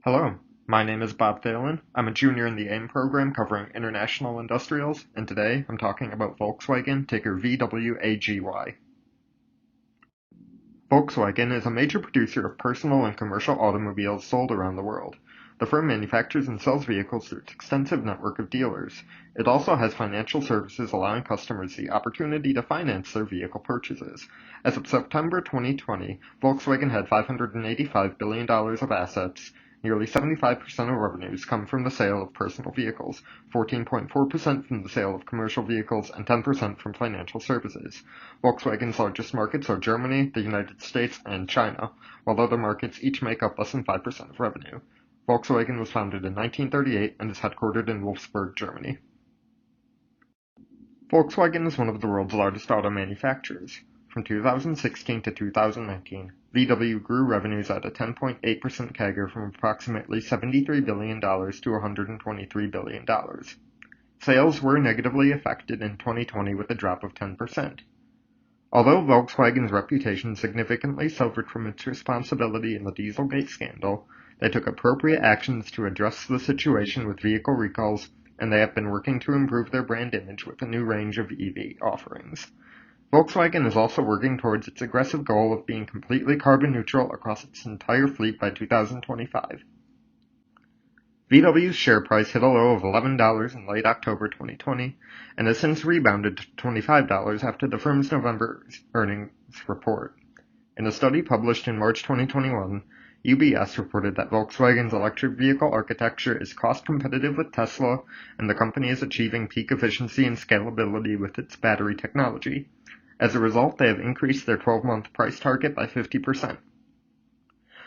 Hello, my name is Bob Thelen. I'm a junior in the AIM program covering international industrials, and today I'm talking about Volkswagen, ticker VWAGY. Volkswagen is a major producer of personal and commercial automobiles sold around the world. The firm manufactures and sells vehicles through its extensive network of dealers. It also has financial services allowing customers the opportunity to finance their vehicle purchases. As of September 2020, Volkswagen had $585 billion of assets. Nearly 75% of revenues come from the sale of personal vehicles, 14.4% from the sale of commercial vehicles, and 10% from financial services. Volkswagen's largest markets are Germany, the United States, and China, while other markets each make up less than 5% of revenue. Volkswagen was founded in 1938 and is headquartered in Wolfsburg, Germany. Volkswagen is one of the world's largest auto manufacturers. From 2016 to 2019, VW grew revenues at a 10.8% CAGR from approximately $73 billion to $123 billion. Sales were negatively affected in 2020 with a drop of 10%. Although Volkswagen's reputation significantly suffered from its responsibility in the Dieselgate scandal, they took appropriate actions to address the situation with vehicle recalls, and they have been working to improve their brand image with a new range of EV offerings. Volkswagen is also working towards its aggressive goal of being completely carbon neutral across its entire fleet by 2025. VW's share price hit a low of $11 in late October 2020 and has since rebounded to $25 after the firm's November earnings report. In a study published in March 2021, UBS reported that Volkswagen's electric vehicle architecture is cost competitive with Tesla, and the company is achieving peak efficiency and scalability with its battery technology. As a result, they have increased their 12-month price target by 50%.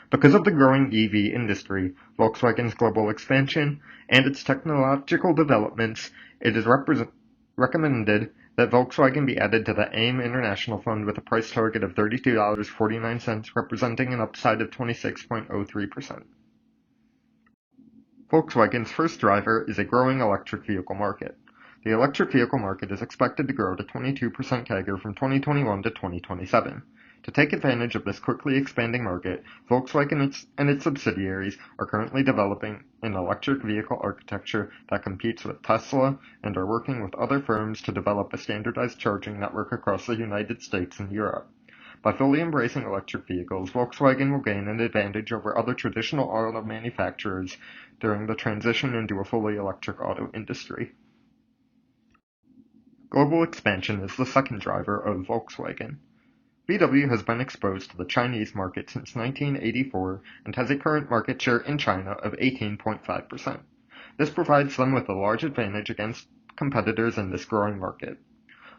Because of the growing EV industry, Volkswagen's global expansion, and its technological developments, it is recommended that Volkswagen be added to the AIM International Fund with a price target of $32.49, representing an upside of 26.03%. Volkswagen's first driver is a growing electric vehicle market. The electric vehicle market is expected to grow to 22% CAGR from 2021 to 2027. To take advantage of this quickly expanding market, Volkswagen and its subsidiaries are currently developing an electric vehicle architecture that competes with Tesla and are working with other firms to develop a standardized charging network across the United States and Europe. By fully embracing electric vehicles, Volkswagen will gain an advantage over other traditional auto manufacturers during the transition into a fully electric auto industry. Global expansion is the second driver of Volkswagen. VW has been exposed to the Chinese market since 1984 and has a current market share in China of 18.5%. This provides them with a large advantage against competitors in this growing market.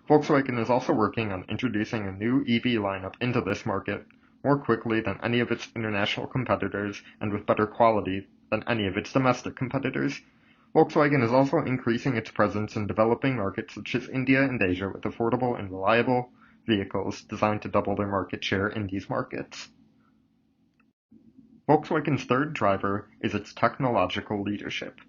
Volkswagen is also working on introducing a new EV lineup into this market more quickly than any of its international competitors and with better quality than any of its domestic competitors. Volkswagen is also increasing its presence in developing markets such as India and Asia with affordable and reliable vehicles designed to double their market share in these markets. Volkswagen's third driver is its technological leadership.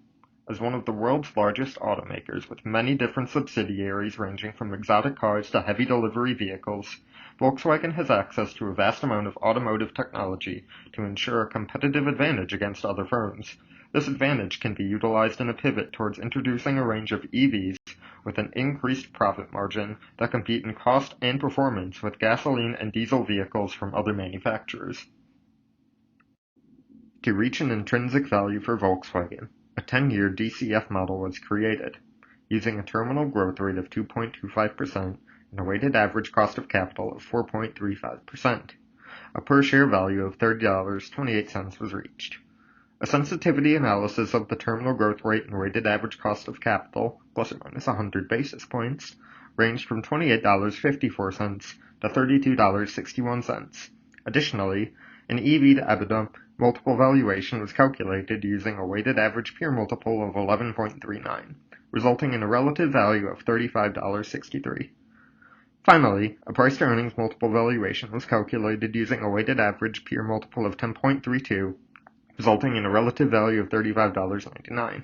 As one of the world's largest automakers with many different subsidiaries ranging from exotic cars to heavy delivery vehicles, Volkswagen has access to a vast amount of automotive technology to ensure a competitive advantage against other firms. This advantage can be utilized in a pivot towards introducing a range of EVs with an increased profit margin that compete in cost and performance with gasoline and diesel vehicles from other manufacturers. To reach an intrinsic value for Volkswagen, a 10-year DCF model was created, using a terminal growth rate of 2.25% and a weighted average cost of capital of 4.35%. A per-share value of $30.28 was reached. A sensitivity analysis of the terminal growth rate and weighted average cost of capital, plus or minus 100 basis points, ranged from $28.54 to $32.61. Additionally, an EV to EBITDA multiple valuation was calculated using a weighted average peer multiple of 11.39, resulting in a relative value of $35.63. Finally, a price-to-earnings multiple valuation was calculated using a weighted average peer multiple of 10.32, resulting in a relative value of $35.99.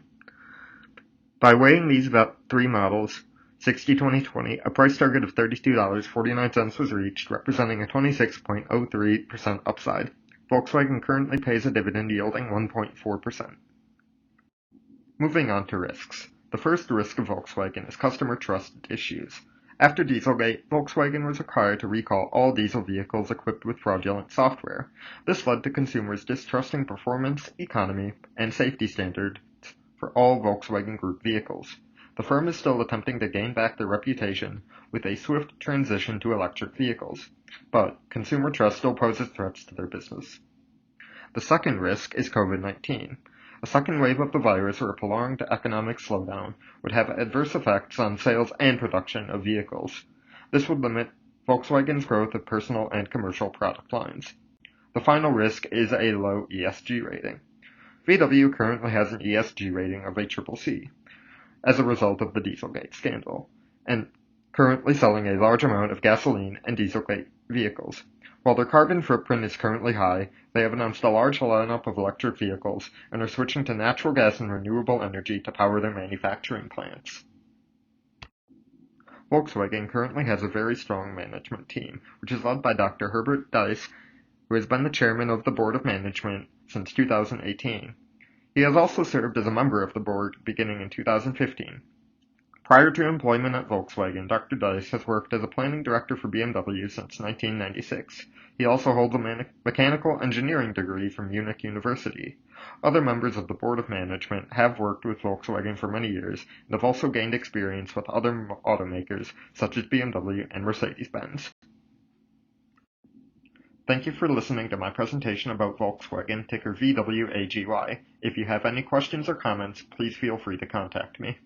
By weighing these three models, 60-20-20, a price target of $32.49 was reached, representing a 26.03% upside. Volkswagen currently pays a dividend yielding 1.4%. Moving on to risks. The first risk of Volkswagen is customer trust issues. After Dieselgate, Volkswagen was required to recall all diesel vehicles equipped with fraudulent software. This led to consumers distrusting performance, economy, and safety standards for all Volkswagen Group vehicles. The firm is still attempting to gain back their reputation with a swift transition to electric vehicles, but consumer trust still poses threats to their business. The second risk is COVID-19. A second wave of the virus or a prolonged economic slowdown would have adverse effects on sales and production of vehicles. This would limit Volkswagen's growth of personal and commercial product lines. The final risk is a low ESG rating. VW currently has an ESG rating of a CCC as a result of the Dieselgate scandal, and currently selling a large amount of gasoline and Dieselgate vehicles. While their carbon footprint is currently high, they have announced a large lineup of electric vehicles and are switching to natural gas and renewable energy to power their manufacturing plants. Volkswagen currently has a very strong management team, which is led by Dr. Herbert Diess, who has been the chairman of the board of management since 2018. He has also served as a member of the board beginning in 2015. Prior to employment at Volkswagen, Dr. Diess has worked as a planning director for BMW since 1996. He also holds a mechanical engineering degree from Munich University. Other members of the board of management have worked with Volkswagen for many years and have also gained experience with other automakers such as BMW and Mercedes-Benz. Thank you for listening to my presentation about Volkswagen, ticker VWAGY. If you have any questions or comments, please feel free to contact me.